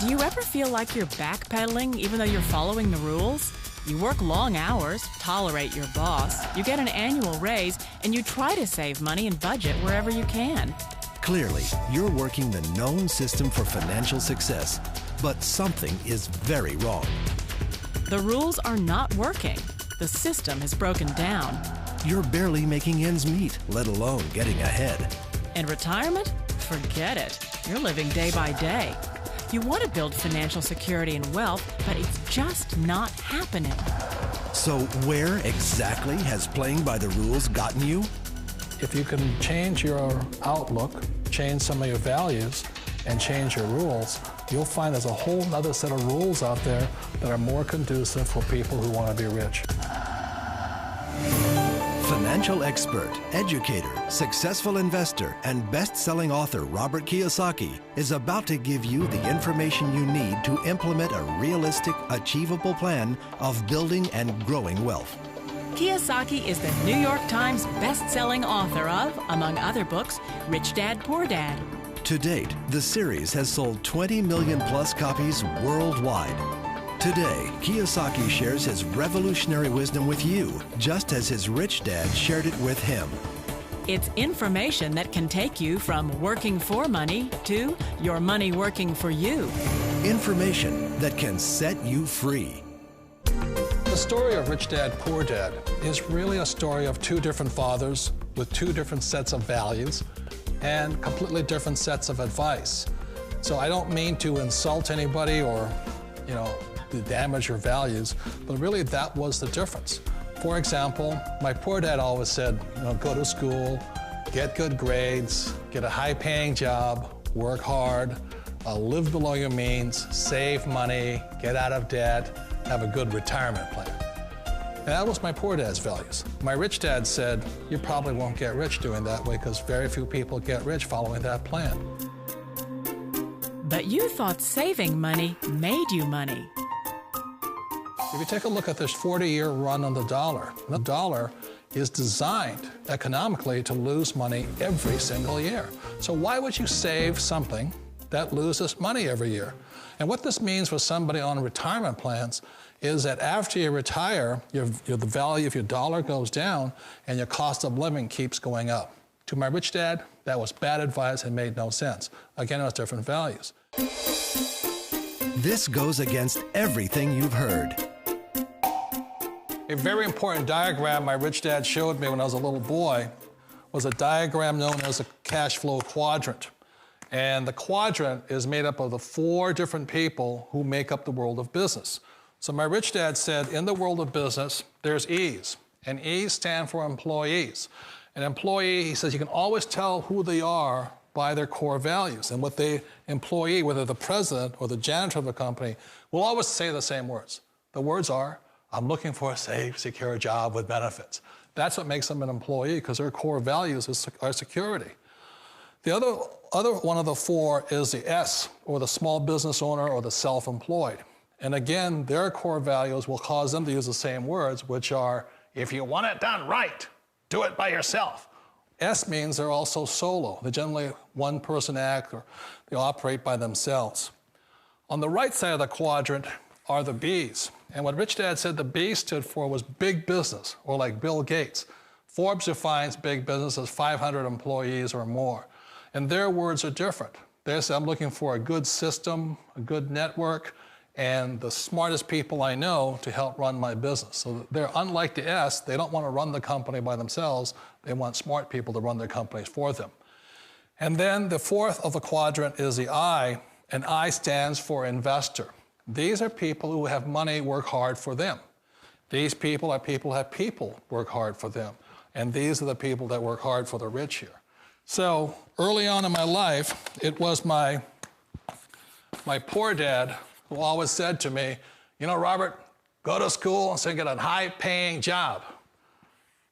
Do you ever feel like you're backpedaling even though you're following the rules? You work long hours, tolerate your boss, you get an annual raise, and you try to save money and budget wherever you can. Clearly, you're working the known system for financial success, but something is very wrong. The rules are not working. The system has broken down. You're barely making ends meet, let alone getting ahead. And retirement? Forget it. You're living day by day. You want to build financial security and wealth, but it's just not happening. So where exactly has playing by the rules gotten you? If you can change your outlook, change some of your values, and change your rules, you'll find there's a whole other set of rules out there that are more conducive for people who want to be rich. Financial expert, educator, successful investor, and best-selling author Robert Kiyosaki is about to give you the information you need to implement a realistic, achievable plan of building and growing wealth. Kiyosaki is the New York Times best-selling author of, among other books, Rich Dad, Poor Dad. To date, the series has sold 20 million plus copies worldwide. Today, Kiyosaki shares his revolutionary wisdom with you, just as his rich dad shared it with him. It's information that can take you from working for money to your money working for you. Information that can set you free. The story of Rich Dad, Poor Dad is really a story of two different fathers with two different sets of values and completely different sets of advice. So I don't mean to insult anybody or, to damage your values, but really that was the difference. For example, my poor dad always said, go to school, get good grades, get a high-paying job, work hard, live below your means, save money, get out of debt, have a good retirement plan. And that was my poor dad's values. My rich dad said, you probably won't get rich doing that way because very few people get rich following that plan. But you thought saving money made you money. If you take a look at this 40-year run on the dollar is designed economically to lose money every single year. So why would you save something that loses money every year? And what this means for somebody on retirement plans is that after you retire, the value of your dollar goes down and your cost of living keeps going up. To my rich dad, that was bad advice and made no sense. Again, it was different values. This goes against everything you've heard. A very important diagram my rich dad showed me when I was a little boy was a diagram known as a cash flow quadrant. And the quadrant is made up of the four different people who make up the world of business. So my rich dad said, in the world of business, there's E's, and E's stand for employees. An employee, he says, you can always tell who they are by their core values. And what the employee, whether the president or the janitor of the company, will always say the same words. The words are, I'm looking for a safe, secure job with benefits. That's what makes them an employee, because their core values are security. The other one of the four is the S, or the small business owner or the self-employed. And again, their core values will cause them to use the same words, which are, if you want it done right, do it by yourself. S means they're also solo. They're generally one-person act, or they operate by themselves. On the right side of the quadrant are the B's. And what Rich Dad said the B stood for was big business, or like Bill Gates. Forbes defines big business as 500 employees or more. And their words are different. They say, I'm looking for a good system, a good network, and the smartest people I know to help run my business. So they're unlike the S. They don't want to run the company by themselves. They want smart people to run their companies for them. And then the fourth of the quadrant is the I, and I stands for investor. These are people who have money work hard for them. These people are people who have people work hard for them. And these are the people that work hard for the rich here. So early on in my life, it was my poor dad who always said to me, Robert, go to school and get a high-paying job.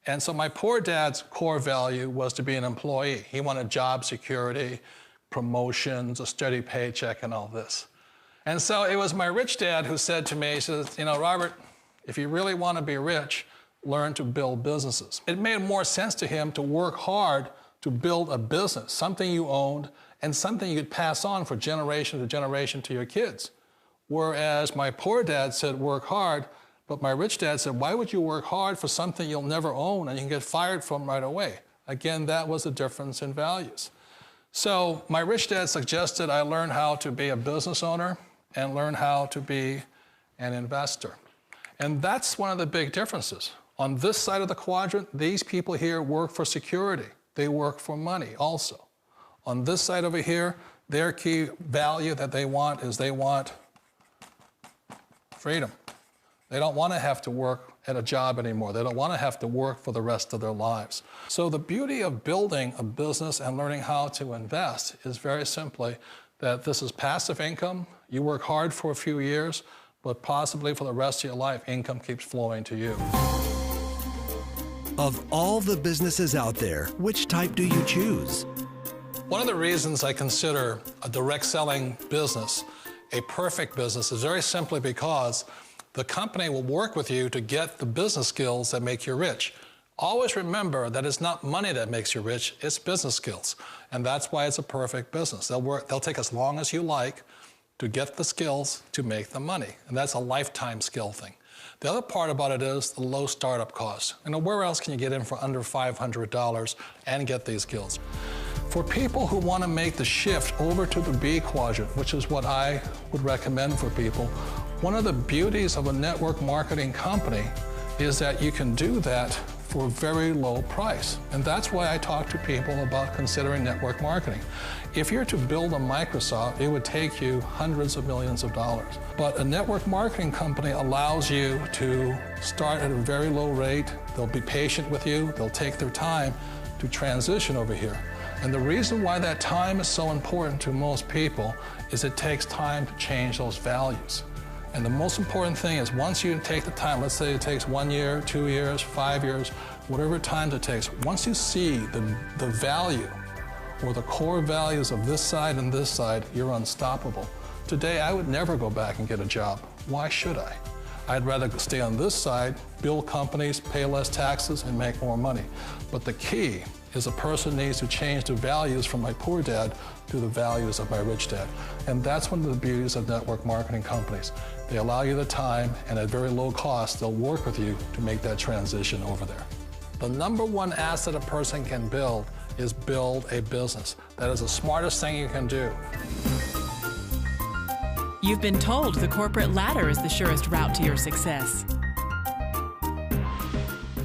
And so my poor dad's core value was to be an employee. He wanted job security, promotions, a steady paycheck, and all this. And so it was my rich dad who said to me, he says, Robert, if you really want to be rich, learn to build businesses. It made more sense to him to work hard to build a business, something you owned and something you could pass on for generation to generation to your kids. Whereas my poor dad said, work hard, but my rich dad said, why would you work hard for something you'll never own and you can get fired from right away? Again, that was a difference in values. So my rich dad suggested I learn how to be a business owner and learn how to be an investor. And that's one of the big differences. On this side of the quadrant, these people here work for security. They work for money also. On this side over here, their key value that they want is they want freedom. They don't want to have to work at a job anymore. They don't want to have to work for the rest of their lives. So the beauty of building a business and learning how to invest is very simply that this is passive income. You work hard for a few years, but possibly for the rest of your life, income keeps flowing to you. Of all the businesses out there, which type do you choose? One of the reasons I consider a direct selling business a perfect business is very simply because the company will work with you to get the business skills that make you rich. Always remember that it's not money that makes you rich, it's business skills. And that's why it's a perfect business. They'll take as long as you like to get the skills to make the money. And that's a lifetime skill thing. The other part about it is the low startup cost. Where else can you get in for under $500 and get these skills? For people who want to make the shift over to the B quadrant, which is what I would recommend for people, one of the beauties of a network marketing company is that you can do that for a very low price. And that's why I talk to people about considering network marketing. If you're to build a Microsoft, it would take you hundreds of millions of dollars. But a network marketing company allows you to start at a very low rate. They'll be patient with you. They'll take their time to transition over here. And the reason why that time is so important to most people is it takes time to change those values. And the most important thing is once you take the time, let's say it takes 1 year, 2 years, 5 years, whatever time it takes, once you see the value or the core values of this side and this side, you're unstoppable. Today, I would never go back and get a job. Why should I? I'd rather stay on this side, build companies, pay less taxes, and make more money. But the key is a person needs to change the values from my poor dad to the values of my rich dad. And that's one of the beauties of network marketing companies. They allow you the time, and at very low cost, they'll work with you to make that transition over there. The number one asset a person can build is build a business. That is the smartest thing you can do. You've been told the corporate ladder is the surest route to your success.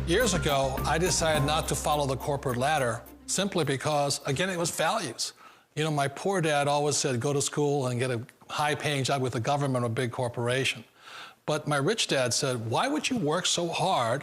Years ago, I decided not to follow the corporate ladder simply because, again, it was values. My poor dad always said, go to school and get a high-paying job with the government or a big corporation. But my rich dad said, why would you work so hard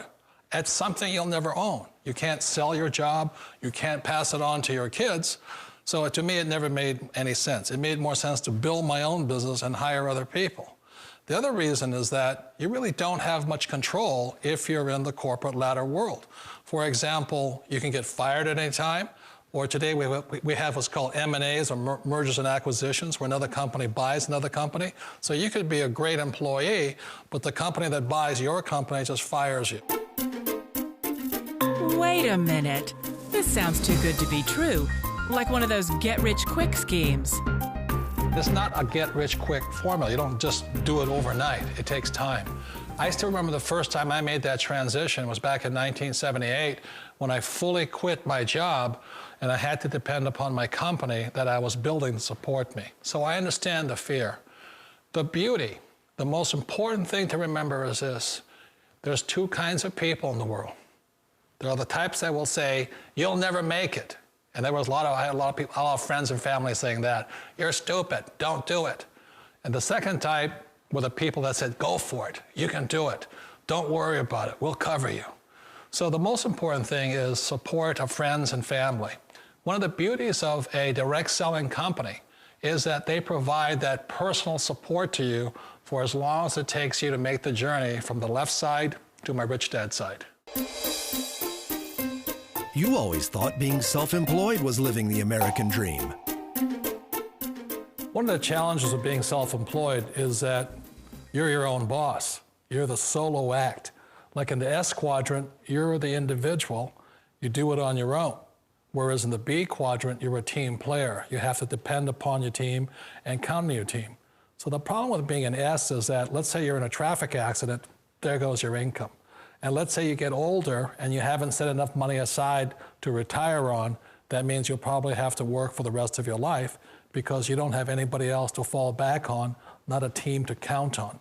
at something you'll never own? You can't sell your job. You can't pass it on to your kids. So to me, it never made any sense. It made more sense to build my own business and hire other people. The other reason is that you really don't have much control if you're in the corporate ladder world. For example, you can get fired at any time, or today we have what's called M&As, or mergers and acquisitions, where another company buys another company. So you could be a great employee, but the company that buys your company just fires you. Wait a minute. This sounds too good to be true. Like one of those get-rich-quick schemes. It's not a get-rich-quick formula. You don't just do it overnight. It takes time. I still remember the first time I made that transition was back in 1978 when I fully quit my job and I had to depend upon my company that I was building to support me. So I understand the fear. The beauty, the most important thing to remember is this. There's two kinds of people in the world. There are the types that will say, you'll never make it. And I had a lot of friends and family saying that. You're stupid, don't do it. And the second type were the people that said, go for it, you can do it. Don't worry about it, we'll cover you. So the most important thing is support of friends and family. One of the beauties of a direct selling company is that they provide that personal support to you for as long as it takes you to make the journey from the left side to my rich dad side. You always thought being self-employed was living the American dream. One of the challenges of being self-employed is that you're your own boss. You're the solo act. Like in the S quadrant, you're the individual. You do it on your own. Whereas in the B quadrant, you're a team player. You have to depend upon your team and count on your team. So the problem with being an S is that, let's say you're in a traffic accident, there goes your income. And let's say you get older and you haven't set enough money aside to retire on, that means you'll probably have to work for the rest of your life because you don't have anybody else to fall back on, not a team to count on.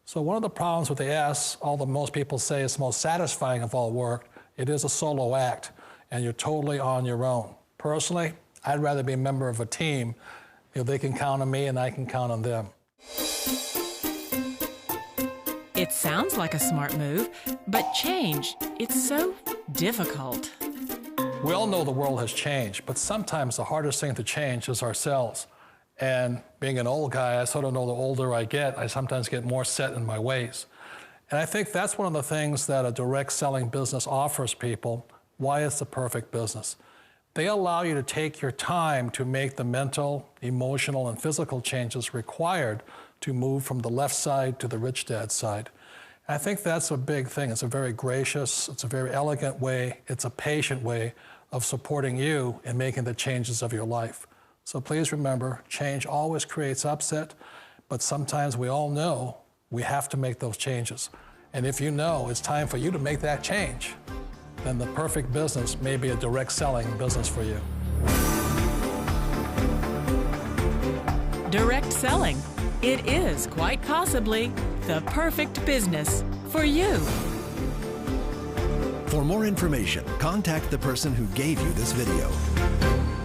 So one of the problems with the S, although most people say it's the most satisfying of all work, it is a solo act, and you're totally on your own. Personally, I'd rather be a member of a team. They can count on me and I can count on them. It sounds like a smart move, but change, it's so difficult. We all know the world has changed, but sometimes the hardest thing to change is ourselves. And being an old guy, I sort of know the older I get, I sometimes get more set in my ways. And I think that's one of the things that a direct selling business offers people, why it's the perfect business. They allow you to take your time to make the mental, emotional, and physical changes required to move from the left side to the rich dad side. And I think that's a big thing. It's a very gracious, it's a very elegant way, it's a patient way of supporting you in making the changes of your life. So please remember, change always creates upset, but sometimes we all know we have to make those changes. And if you know it's time for you to make that change, then the perfect business may be a direct selling business for you. Direct selling. It is quite possibly the perfect business for you. For more information, contact the person who gave you this video.